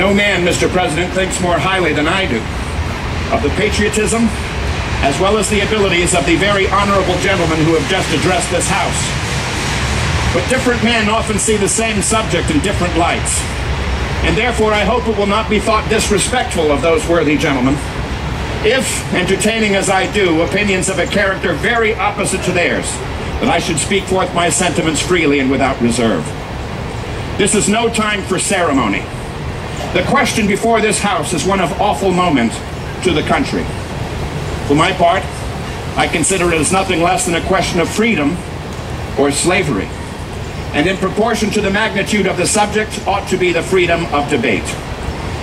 No man, Mr. President, thinks more highly than I do of the patriotism as well as the abilities of the very honorable gentlemen who have just addressed this House. But different men often see the same subject in different lights, and therefore I hope it will not be thought disrespectful of those worthy gentlemen if, entertaining as I do opinions of a character very opposite to theirs, that I should speak forth my sentiments freely and without reserve. This is no time for ceremony. The question before this House is one of awful moment to the country. For my part, I consider it as nothing less than a question of freedom or slavery, and in proportion to the magnitude of the subject ought to be the freedom of debate.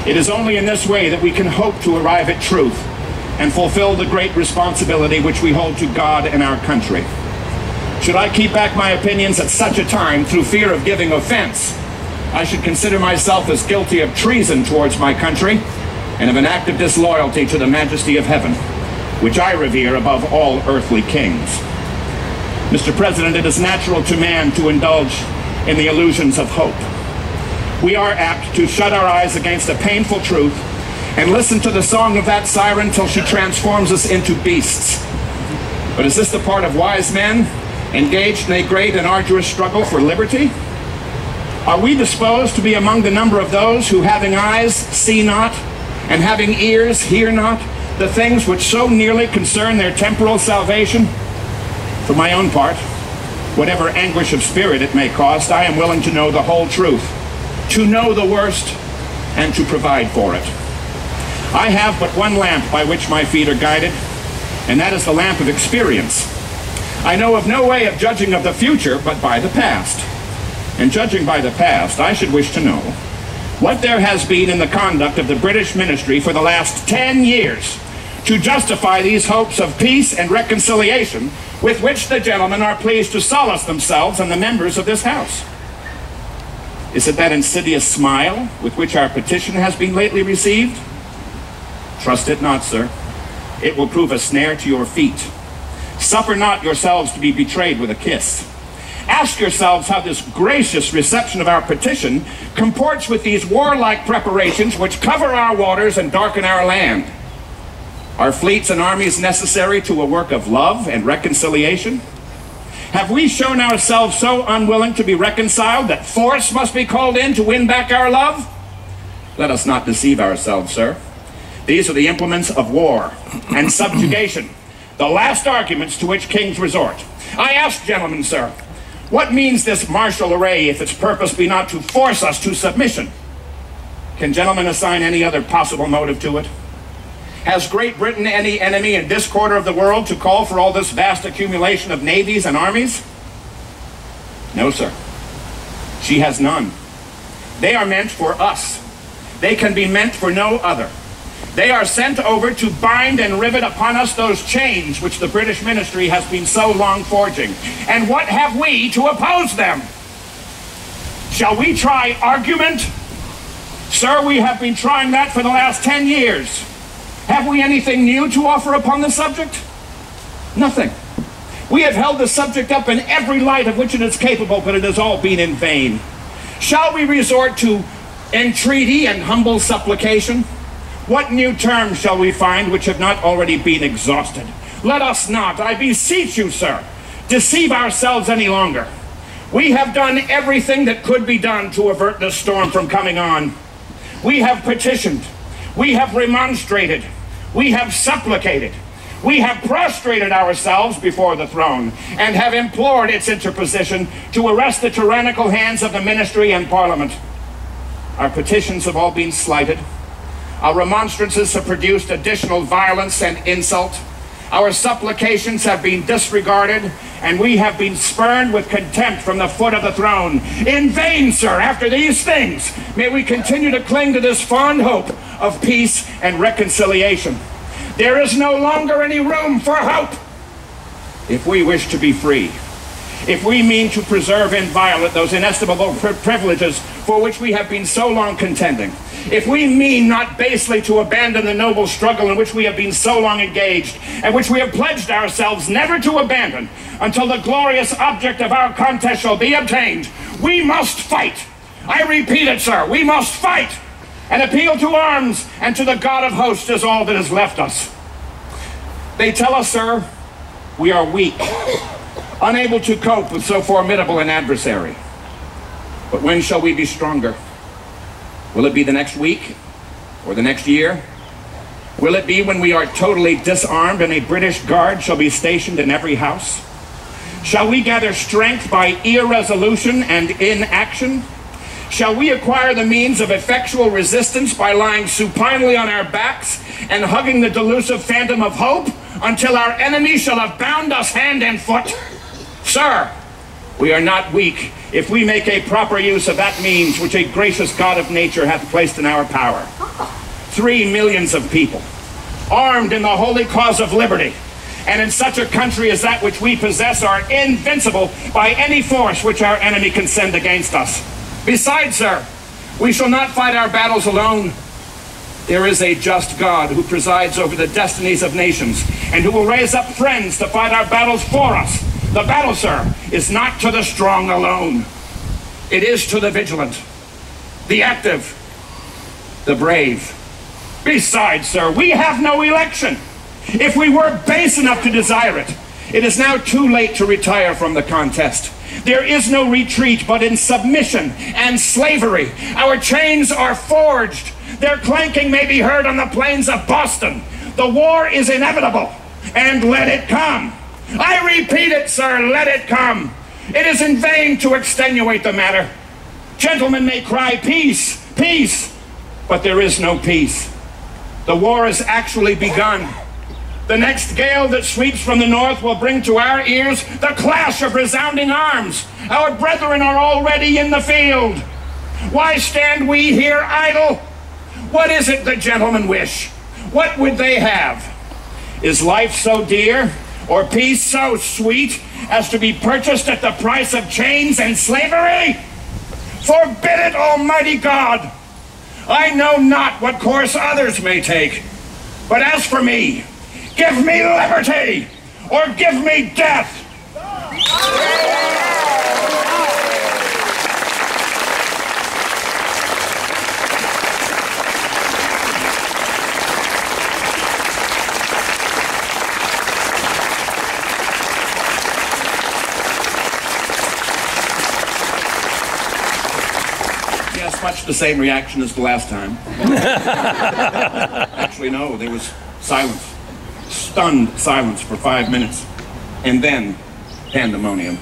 It is only in this way that we can hope to arrive at truth and fulfill the great responsibility which we hold to God and our country. Should I keep back my opinions at such a time through fear of giving offense, I should consider myself as guilty of treason towards my country and of an act of disloyalty to the majesty of heaven, which I revere above all earthly kings. Mr. President, it is natural to man to indulge in the illusions of hope. We are apt to shut our eyes against a painful truth and listen to the song of that siren till she transforms us into beasts. But is this the part of wise men engaged in a great and arduous struggle for liberty? Are we disposed to be among the number of those who, having eyes, see not, and having ears, hear not, the things which so nearly concern their temporal salvation? For my own part, whatever anguish of spirit it may cost, I am willing to know the whole truth, to know the worst, and to provide for it. I have but one lamp by which my feet are guided, and that is the lamp of experience. I know of no way of judging of the future but by the past. And judging by the past, I should wish to know what there has been in the conduct of the British ministry for the last 10 years to justify these hopes of peace and reconciliation with which the gentlemen are pleased to solace themselves and the members of this House. Is it that insidious smile with which our petition has been lately received? Trust it not, sir. It will prove a snare to your feet. Suffer not yourselves to be betrayed with a kiss. Ask yourselves how this gracious reception of our petition comports with these warlike preparations which cover our waters and darken our land. Are fleets and armies necessary to a work of love and reconciliation? Have we shown ourselves so unwilling to be reconciled that force must be called in to win back our love? Let us not deceive ourselves, sir. These are the implements of war and subjugation, the last arguments to which kings resort. I ask, gentlemen, sir, what means this martial array if its purpose be not to force us to submission? Can gentlemen assign any other possible motive to it? Has Great Britain any enemy in this quarter of the world to call for all this vast accumulation of navies and armies? No, sir. She has none. They are meant for us. They can be meant for no other. They are sent over to bind and rivet upon us those chains which the British ministry has been so long forging. And what have we to oppose them? Shall we try argument? Sir, we have been trying that for the last 10 years. Have we anything new to offer upon the subject? Nothing. We have held the subject up in every light of which it is capable, but it has all been in vain. Shall we resort to entreaty and humble supplication? What new terms shall we find which have not already been exhausted? Let us not, I beseech you, sir, deceive ourselves any longer. We have done everything that could be done to avert this storm from coming on. We have petitioned. We have remonstrated. We have supplicated. We have prostrated ourselves before the throne and have implored its interposition to arrest the tyrannical hands of the ministry and parliament. Our petitions have all been slighted. Our remonstrances have produced additional violence and insult. Our supplications have been disregarded, and we have been spurned with contempt from the foot of the throne. In vain, sir, after these things, may we continue to cling to this fond hope of peace and reconciliation. There is no longer any room for hope. If we wish to be free, if we mean to preserve inviolate those inestimable privileges for which we have been so long contending, if we mean not basely to abandon the noble struggle in which we have been so long engaged, and which we have pledged ourselves never to abandon until the glorious object of our contest shall be obtained, we must fight. I repeat it, sir, we must fight. An appeal to arms and to the God of hosts is all that is left us. They tell us, sir, we are weak, unable to cope with so formidable an adversary. But when shall we be stronger? Will it be the next week or the next year? Will it be when we are totally disarmed and a British guard shall be stationed in every house? Shall we gather strength by irresolution and inaction? Shall we acquire the means of effectual resistance by lying supinely on our backs and hugging the delusive phantom of hope until our enemy shall have bound us hand and foot? Sir, we are not weak if we make a proper use of that means which a gracious God of nature hath placed in our power. 3 millions of people, armed in the holy cause of liberty, and in such a country as that which we possess, are invincible by any force which our enemy can send against us. Besides, sir, we shall not fight our battles alone. There is a just God who presides over the destinies of nations and who will raise up friends to fight our battles for us. The battle, sir, is not to the strong alone. It is to the vigilant, the active, the brave. Besides, sir, we have no election. If we were base enough to desire it, it is now too late to retire from the contest. There is no retreat but in submission and slavery. Our chains are forged. Their clanking may be heard on the plains of Boston. The war is inevitable, and let it come. I repeat it, sir, let it come. It is in vain to extenuate the matter. Gentlemen may cry peace, peace, but there is no peace. The war has actually begun. The next gale that sweeps from the north will bring to our ears the clash of resounding arms. Our brethren are already in the field. Why stand we here idle? What is it the gentlemen wish? What would they have? Is life so dear, or peace so sweet, as to be purchased at the price of chains and slavery? Forbid it, Almighty God! I know not what course others may take, but as for me, give me liberty, or give me death! Yes, much the same reaction as the last time. Actually, no, there was silence. Stunned silence for 5 minutes, and then pandemonium.